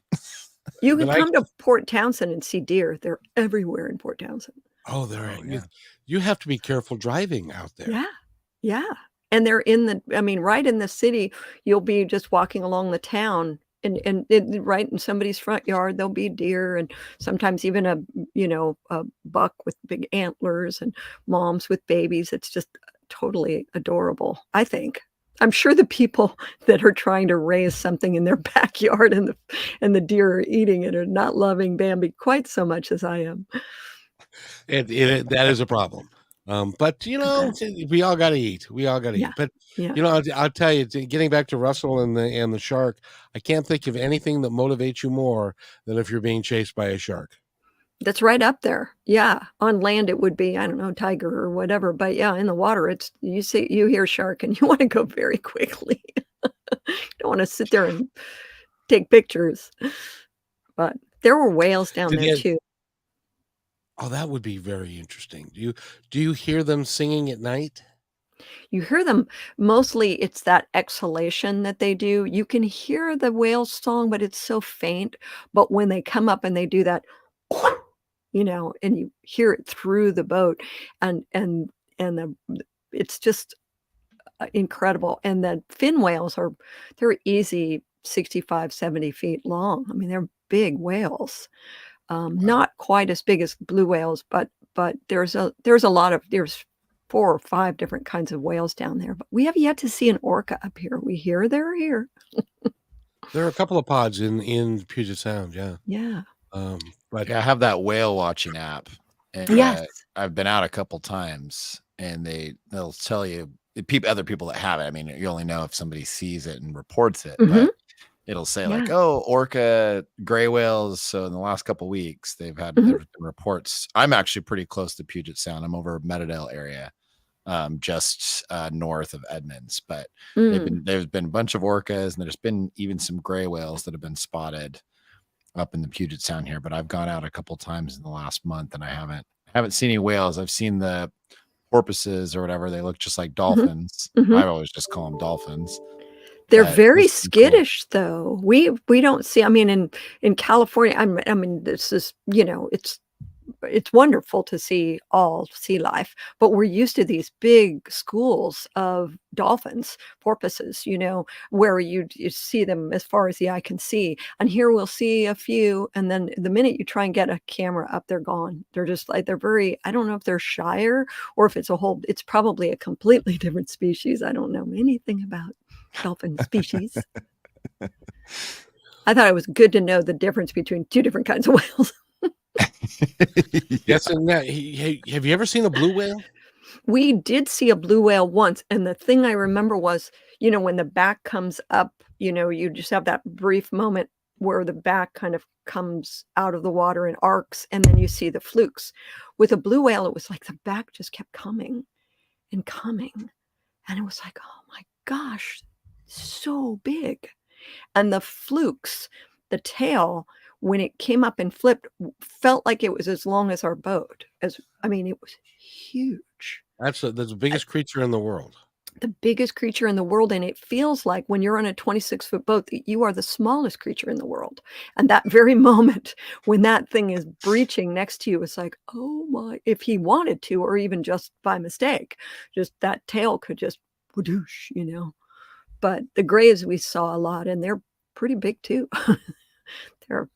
C: You can
A: But
C: come to Port Townsend and see deer. They're everywhere in Port Townsend.
A: oh, there
B: Oh, yeah.
A: you have to be careful driving out there.
C: Yeah. Yeah. And they're right in the city. You'll be just walking along the town and right in somebody's front yard, there'll be deer and sometimes even a buck with big antlers and moms with babies. It's just totally adorable, I think. I'm sure the people that are trying to raise something in their backyard and the deer are eating it are not loving Bambi quite so much as I am.
A: That is a problem. But we all got to eat. We all got to
C: Yeah.
A: eat. But
C: Yeah.
A: I'll tell you, getting back to Russell and the shark, I can't think of anything that motivates you more than if you're being chased by a shark.
C: That's right up there. Yeah. On land, it would be, I don't know, tiger or whatever. But yeah, in the water, you hear shark and you want to go very quickly. Don't want to sit there and take pictures. But there were whales down
A: Did
C: there
A: you-
C: too.
A: Oh, that would be very interesting. Do you hear them singing at night?
C: You hear them, mostly it's that exhalation that they do. You can hear the whale song, but it's so faint. But when they come up and they do that, and you hear it through the boat and it's just incredible. And the fin whales they're easy 65, 70 feet long. I mean, they're big whales. Not quite as big as blue whales, but there's 4 or 5 different kinds of whales down there. But we have yet to see an orca up here. We hear they're here.
A: There are a couple of pods in Puget Sound. Yeah.
C: Yeah.
A: But
B: Yeah, I have that whale watching app, and
C: Yes.
B: I've been out a couple times, and they'll tell you other people that have it. I mean, you only know if somebody sees it and reports it,
C: Mhm.
B: but it'll say like,
C: Yeah.
B: "Oh, orca, gray whales." So in the last couple weeks, there's
C: Mhm.
B: been reports. I'm actually pretty close to Puget Sound. I'm over Meadowdale area, just north of Edmonds. But
C: Mm.
B: there's been a bunch of orcas, and there's been even some gray whales that have been spotted up in the Puget Sound here. But I've gone out a couple times in the last month, and I haven't seen any whales. I've seen the porpoises or whatever. They look just like dolphins.
C: Mhm.
B: I always just call them dolphins.
C: They're
B: But
C: very
B: those are pretty cool.
C: skittish, though. We don't see. I mean, in California, I mean, this is it's wonderful to see all sea life, but we're used to these big schools of dolphins, porpoises, where you see them as far as the eye can see. And here we'll see a few, and then the minute you try and get a camera up, they're gone. They're just like they're very. I don't know if they're shyer or if it's probably a completely different species. I don't know anything about dolphin species. I thought it was good to know the difference between 2 different kinds of whales.
A: yes, and that. Hey, have you ever seen a blue whale?
C: We did see a blue whale once, and the thing I remember was, when the back comes up, you just have that brief moment where the back kind of comes out of the water in arcs, and then you see the flukes. With a blue whale, it was like the back just kept coming and coming, and it was like, oh my gosh, so big. And the flukes, the tail, when it came up and flipped, felt like it was as long as our boat. It was huge.
A: That's the biggest creature in the world.
C: The biggest creature in the world, and it feels like when you're on a 26-foot boat that you are the smallest creature in the world. And that very moment when that thing is breaching next to you, it's like, oh my, if he wanted to, or even just by mistake, just that tail could just whoosh, But the grays we saw a lot, and they're pretty big too. They're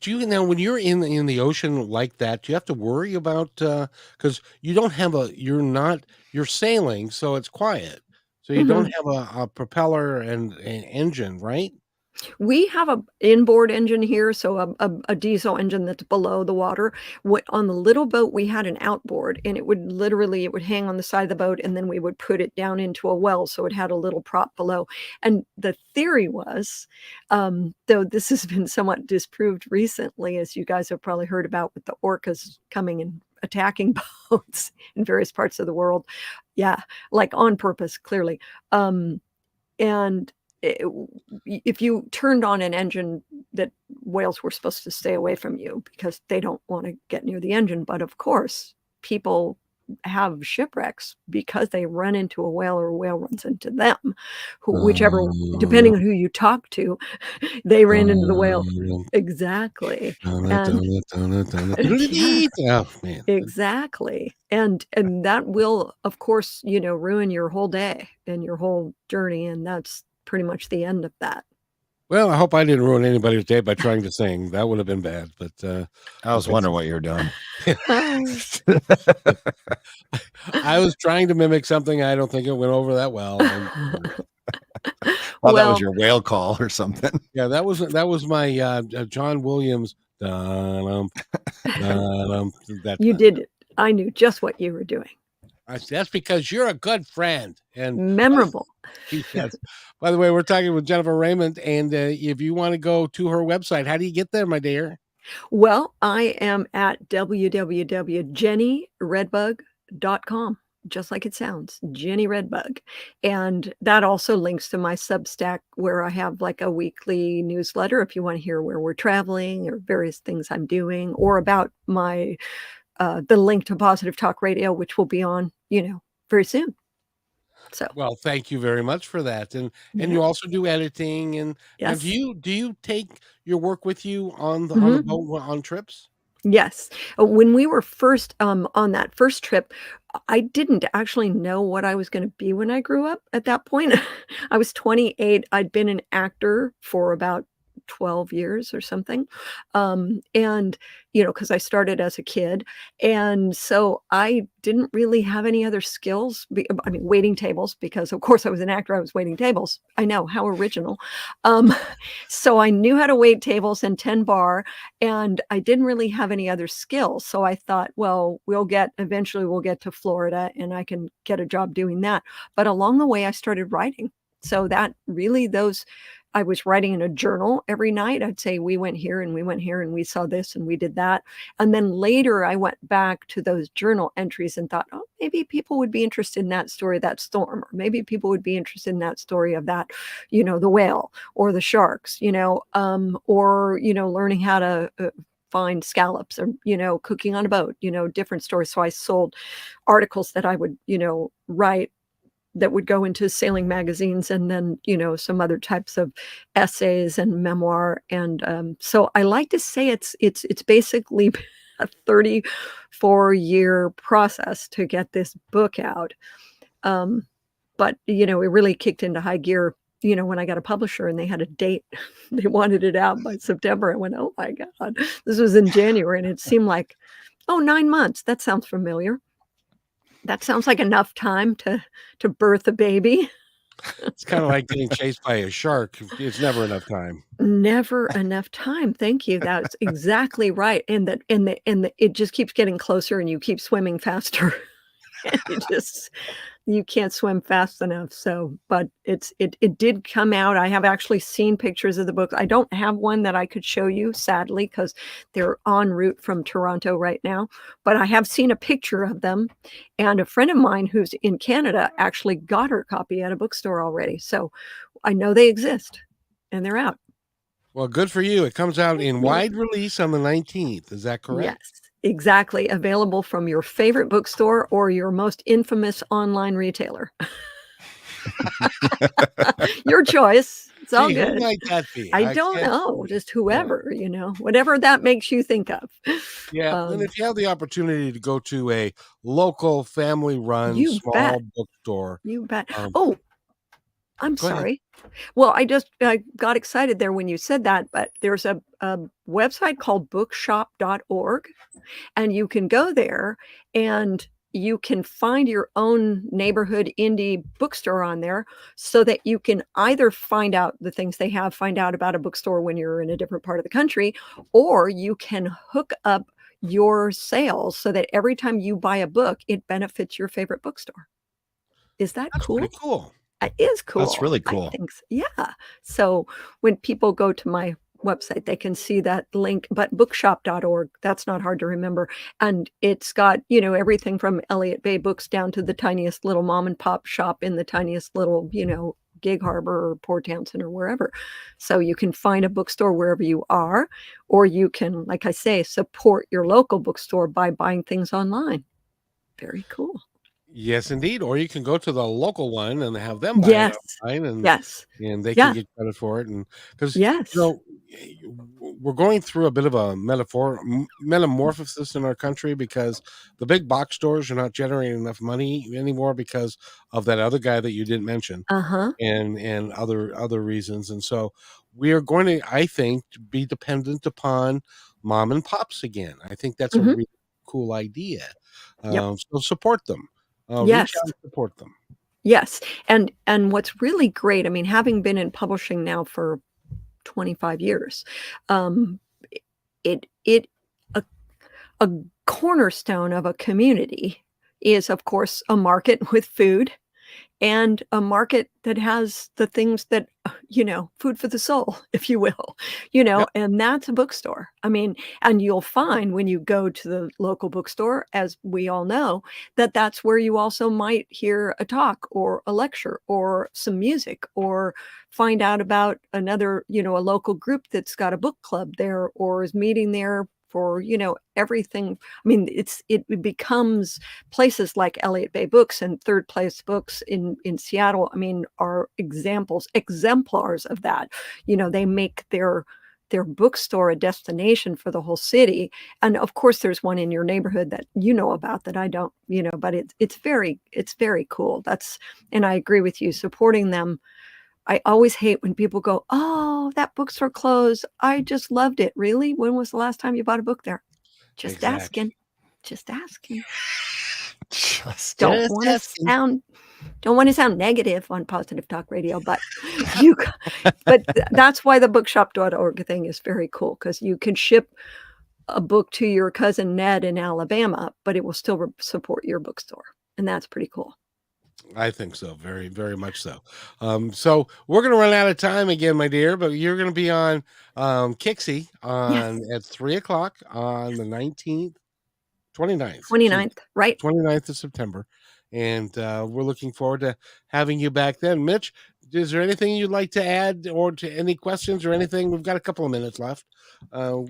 A: Do you now when you're in the ocean like that, do you have to worry about because you're sailing, so it's quiet. So you don't
C: Mhm.
A: have a propeller and an engine, right?
C: We have a inboard engine here, so a diesel engine that's below the water. On the little boat, we had an outboard, and it would hang on the side of the boat, and then we would put it down into a well, so it had a little prop below. And the theory was, though this has been somewhat disproved recently, as you guys have probably heard about with the orcas coming and attacking boats in various parts of the world. Yeah, like on purpose, clearly. And if you turned on an engine, that whales were supposed to stay away from you because they don't want to get near the engine. But of course, people have shipwrecks because they run into a whale or a whale runs into them. Depending on who you talk to, they ran into the whale. Exactly. And yes,
A: Oh, man.
C: exactly. And that will, of course, ruin your whole day and your whole journey. And that's pretty much the end of that.
A: Well, I hope I didn't ruin anybody's day by trying to sing. That would have been bad. But
B: I was wondering what you were doing.
A: I was trying to mimic something. I don't think it went over that well.
B: Well, that was your whale call or something.
A: Yeah, that was my John Williams. You
C: did it. I knew just what you were doing.
A: That's because you're a good friend and
C: memorable.
A: Yes. By the way, we're talking with Jennifer Redmond, and if you want to go to her website, how do you get there, my dear?
C: Well, I am at www.jennyredbug.com, just like it sounds, Jenny Redbug. And that also links to my Substack, where I have like a weekly newsletter if you want to hear where we're traveling or various things I'm doing, or about my the link to Positive Talk Radio, which will be on, very soon. So,
A: well, thank you very much for that. And you also do editing, and
C: yes.
A: Do you take your work with you on the on the boat on trips?
C: Yes. When we were first on that first trip, I didn't actually know what I was going to be when I grew up at that point. I was 28. I'd been an actor for about 12 years or something. And, because I started as a kid. And so I didn't really have any other skills. Waiting tables, because of course I was an actor. I was waiting tables. I know, how original. So I knew how to wait tables and 10 bar, and I didn't really have any other skills. So I thought, well, eventually we'll get to Florida and I can get a job doing that. But along the way I started writing. So that really I was writing in a journal every night. I'd say we went here and we went here and we saw this and we did that. And then later I went back to those journal entries and thought, oh, maybe people would be interested in that story of that storm, or maybe people would be interested in that story of that, the whale or the sharks, or, learning how to find scallops, or, cooking on a boat, different stories. So I sold articles that I would, write that would go into sailing magazines, and then, some other types of essays and memoir. And so I like to say it's basically a 34-year process to get this book out. But, it really kicked into high gear, when I got a publisher and they had a date. They wanted it out by September. I went, oh my God, this was in January. And it seemed like, 9 months. That sounds familiar. That sounds like enough time to birth a baby.
A: It's kind of like getting chased by a shark. It's never enough time.
C: Never enough time. Thank you. That's exactly right. And it just keeps getting closer, and you keep swimming faster. You can't swim fast enough. So, but it did come out. I have actually seen pictures of the book. I don't have one that I could show you, sadly, because they're en route from Toronto right now. But I have seen a picture of them. And a friend of mine who's in Canada actually got her copy at a bookstore already. So I know they exist and they're out.
A: Well, good for you. It comes out in wide release on the 19th. Is that correct?
C: Yes. Exactly. Available from your favorite bookstore or your most infamous online retailer. Your choice. It's all good.
A: Who might that be?
C: I don't know. Just whoever, whatever that makes you think of.
A: Yeah. And if you have the opportunity to go to a local family-run small bookstore.
C: You bet. I'm sorry. Well, I got excited there when you said that, but there's a website called bookshop.org, and you can go there and you can find your own neighborhood indie bookstore on there so that you can either find out the things they have, find out about a bookstore when you're in a different part of the country, or you can hook up your sales so that every time you buy a book, it benefits your favorite bookstore. Is that
A: That's
C: cool?
A: pretty cool.
C: It is
B: That's
C: cool.
B: really
C: I
B: cool.
C: think yeah. So when people go to my website, they can see that link, but bookshop.org, that's not hard to remember. And it's got, everything from Elliott Bay Books down to the tiniest little mom and pop shop in the tiniest little, Gig Harbor or Port Townsend or wherever. So you can find a bookstore wherever you are, or you can, like I say, support your local bookstore by buying things online. Very cool.
A: Yes, indeed. Or you can go to the local one and have them buy it
C: Yes.
A: online, and
C: Yes.
A: they can
C: Yeah.
A: get credit for it. And because
C: Yes.
A: we're going through a bit of a metamorphosis in our country, because the big box stores are not generating enough money anymore because of that other guy that you didn't mention,
C: Uh-huh.
A: and other reasons. And so we are going to, I think, be dependent upon mom and pops again. I think that's a
C: Mhm.
A: really cool idea.
C: Yep.
A: So support them. Reach
C: Yes.
A: out and support them.
C: Yes. And what's really great, I mean, having been in publishing now for 25 years, um, it a a cornerstone of a community is, of course, a market with food and a market that has the things that, food for the soul, if you will,
A: Yep.
C: and that's a bookstore. I mean, and you'll find when you go to the local bookstore, as we all know, that that's where you also might hear a talk or a lecture or some music, or find out about another, a local group that's got a book club there or is meeting there for, everything. I mean, it becomes places like Elliott Bay Books and Third Place Books in Seattle, I mean, are exemplars of that. They make their bookstore a destination for the whole city. And of course, there's one in your neighborhood that you know about that I don't, but it's very cool. And I agree with you, supporting them. I always hate when people go, "Oh, that bookstore closed. I just loved it." Really? When was the last time you bought a book there? Just
A: Exactly.
C: asking. Just asking.
B: Just
C: Don't
A: Just
C: wanna
A: asking.
C: sound negative on Positive Talk Radio, but you c but that's why the bookshop.org thing is very cool, because you can ship a book to your cousin Ned in Alabama, but it will still support your bookstore, and that's pretty cool.
A: I think so. Very, very much so. So we're going to run out of time again, my dear, but you're going to be on Kixie
C: Yes,
A: at 3 o'clock on the 19th, 29th,
C: 29th, right?
A: 29th of September. And we're looking forward to having you back then. Mitch, is there anything you'd like to add, or to any questions or anything? We've got a couple of minutes left. What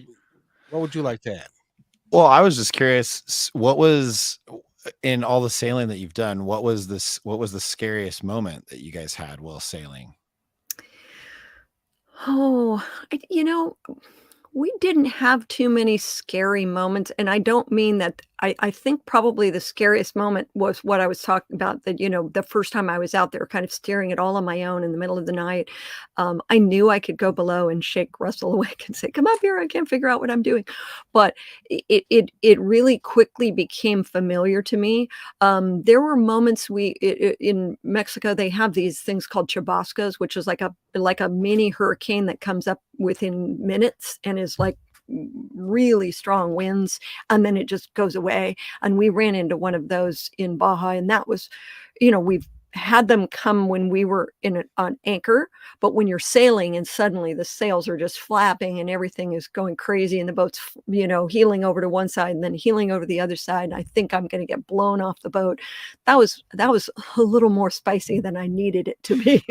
A: would you like to add?
B: Well, I was just curious, what was in all the sailing that you've done, what was the scariest moment that you guys had while sailing?
C: Oh, we didn't have too many scary moments, and I don't mean that. I think probably the scariest moment was what I was talking about, that, the first time I was out there kind of steering it all on my own in the middle of the night. I knew I could go below and shake Russell awake and say, "Come up here, I can't figure out what I'm doing." But it really quickly became familiar to me. There were moments in Mexico, they have these things called chubascos, which is like a mini hurricane that comes up within minutes and is like really strong winds, and then it just goes away. And we ran into one of those in Baja, and that was, we've had them come when we were on anchor, but when you're sailing and suddenly the sails are just flapping and everything is going crazy and the boat's, heeling over to one side and then heeling over the other side, and I think I'm going to get blown off the boat. That was a little more spicy than I needed it to be.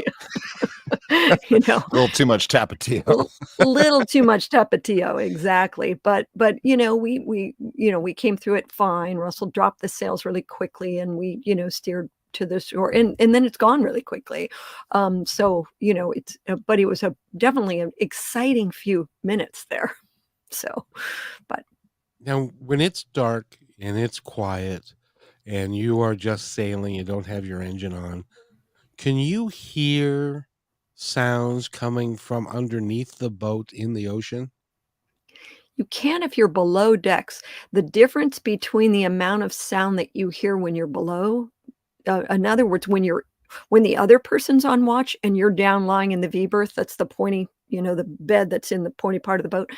C: you know
B: A little too much tapatio.
C: little too much tapatio, exactly. But we came through it fine. Russell dropped the sails really quickly, and we steered to the shore, and then it's gone really quickly. So it's but it was definitely an exciting few minutes there. So, but
A: Now, when it's dark and it's quiet and you are just sailing, you don't have your engine on, can you hear sounds coming from underneath the boat in the ocean?
C: You can if you're below decks. The difference between the amount of sound that you hear when you're below, in other words, when the other person's on watch and you're down lying in the V berth, that's the pointy, the bed that's in the pointy part of the boat,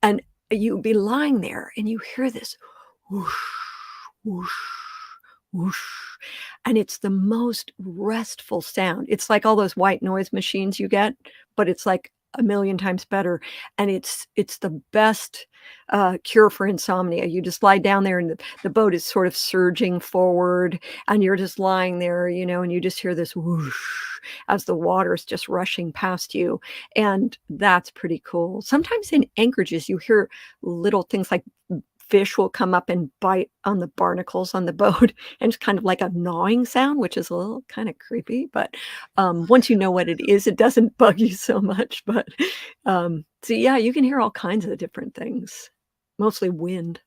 C: and you'd be lying there and you hear this whoosh, whoosh, whoosh, and it's the most restful sound. It's like all those white noise machines you get, but it's like a million times better, and it's the best cure for insomnia. You just lie down there and the boat is sort of surging forward and you're just lying there, and you just hear this whoosh as the water is just rushing past you, and that's pretty cool. Sometimes in anchorages you hear little things like fish will come up and bite on the barnacles on the boat, and it's kind of like a gnawing sound, which is a little kind of creepy, but once you know what it is, it doesn't bug you so much. But so yeah, you can hear all kinds of different things, mostly wind.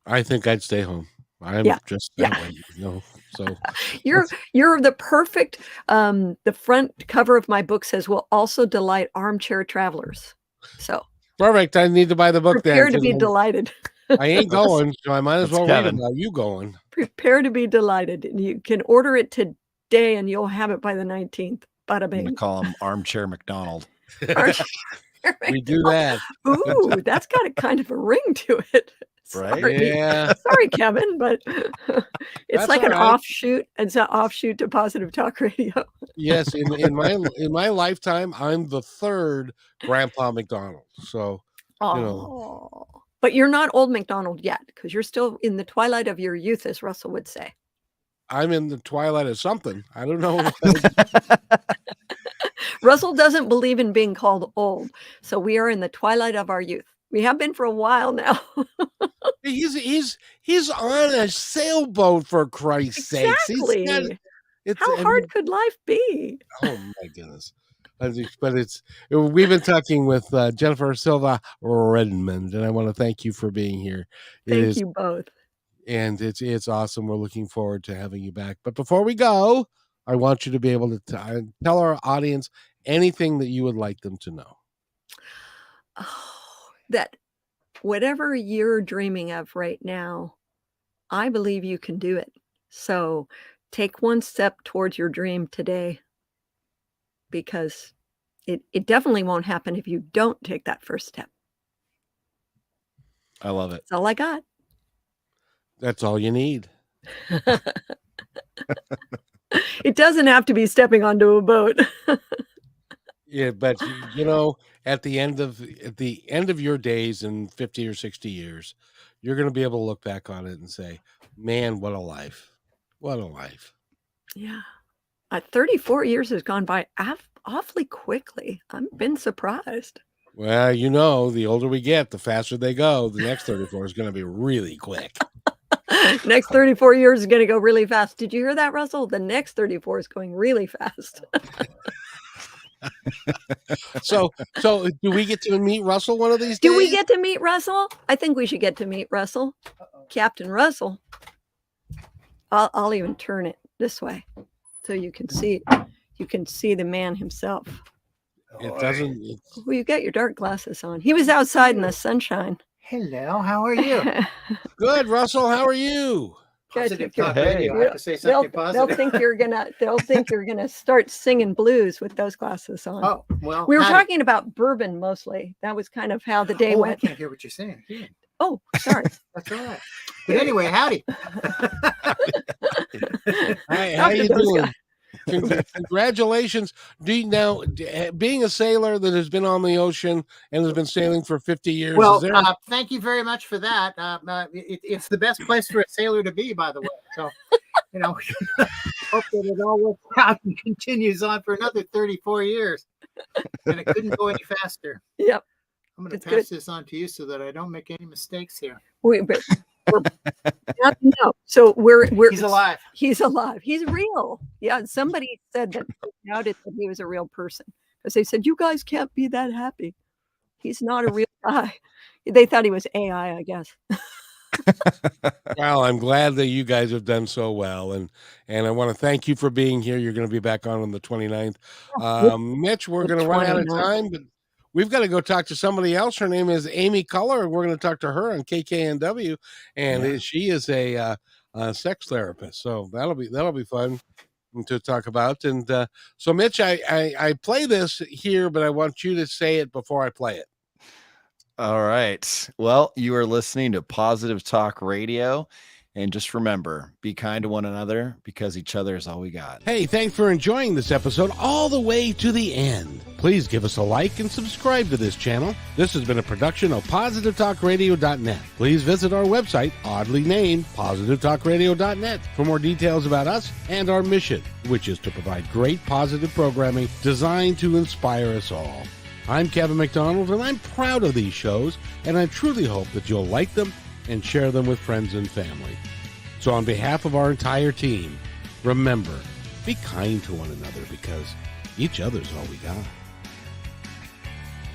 A: I think I'd stay home. I'm just that way, so
C: you're the perfect, the front cover of my book says, will also delight armchair travelers. So
A: perfect. I need to buy the book.
C: Prepare to be delighted.
A: I ain't going, so I might as well read about you going.
C: Prepare to be delighted. And you can order it today and you'll have it by the 19th. Bada bing.
B: We call him Armchair McDonald.
A: We do that.
C: Ooh, that's got a kind of a ring to it.
B: Right?
C: Sorry.
A: Yeah.
C: Sorry, Kevin, but it's
A: That's
C: like an
A: all right.
C: offshoot. It's an offshoot to Positive Talk Radio.
A: Yes, in my lifetime, I'm the third Grandpa McDonald. So
C: But you're not old McDonald yet, because you're still in the twilight of your youth, as Russell would say.
A: I'm in the twilight of something. I don't know.
C: Russell doesn't believe in being called old, so we are in the twilight of our youth. We have been for a while now.
A: He's on a sailboat, for Christ's sakes.
C: Exactly. How hard could life be?
A: Oh my goodness. But we've been talking with Jennifer Silva Redmond, and I want to thank you for being here.
C: Thank you both.
A: And it's awesome. We're looking forward to having you back. But before we go, I want you to be able to tell our audience anything that you would like them to know.
C: That whatever you're dreaming of right now, I believe you can do it. So take one step towards your dream today, because it definitely won't happen if you don't take that first step.
B: I love it.
C: That's all I got.
A: That's all you need.
C: It doesn't have to be stepping onto a boat.
A: Yeah, but at the end of your days in 50 or 60 years, you're going to be able to look back on it and say, man, what a life. What a life.
C: Yeah. 34 years has gone by awfully quickly. I've been surprised.
A: Well, the older we get, the faster they go. The next 34 is going to be really quick.
C: Next 34 years is going to go really fast. Did you hear that, Russell? The next 34 is going really fast.
A: So do we get to meet Russell one of these days?
C: Do we get to meet Russell? I think we should get to meet Russell. Captain Russell. I'll even turn it this way so you can see the man himself.
A: It doesn't.
C: Well, you got your dark glasses on. He was outside in the sunshine.
D: Hello, how are you?
A: Good, Russell. How are you?
D: Positive Talk Radio. I have to say something positive.
C: They'll think you're gonna start singing blues with those glasses on.
D: Oh, well.
C: We were talking about bourbon mostly. That was kind of how the day went.
D: I can't hear what you're saying. Yeah.
C: Oh, sorry.
D: That's all right. But anyway, howdy.
A: Hi, how you doing? Congratulations. Being a sailor that has been on the ocean and has been sailing for 50 years.
D: Well, thank you very much for that. It's the best place for a sailor to be, by the way. So, hope that it all works out and continues on for another 34 years. And it couldn't go any faster.
C: Yep.
D: I'm going to pass this on to you so that I don't make any mistakes here.
C: So
D: he's alive.
C: He's alive. He's real. Yeah. Somebody said that they doubted that he was a real person, because they said, you guys can't be that happy. He's not a real guy. They thought he was AI, I guess.
A: Well, I'm glad that you guys have done so well. And I want to thank you for being here. You're going to be back on the 29th. Mitch, we're going to run out of time, but we've got to go talk to somebody else. Her name is Amy Culler. We're going to talk to her on KKNW, and she is a sex therapist. So that'll be fun to talk about. And so, Mitch, I play this here, but I want you to say it before I play it.
B: All right. Well, you are listening to Positive Talk Radio. And just remember, be kind to one another because each other is all we got.
A: Hey, thanks for enjoying this episode all the way to the end. Please give us a like and subscribe to this channel. This has been a production of PositiveTalkRadio.net. Please visit our website, oddly named PositiveTalkRadio.net, for more details about us and our mission, which is to provide great positive programming designed to inspire us all. I'm Kevin McDonald, and I'm proud of these shows, and I truly hope that you'll like them and share them with friends and family. So on behalf of our entire team, remember, be kind to one another because each other's all we got.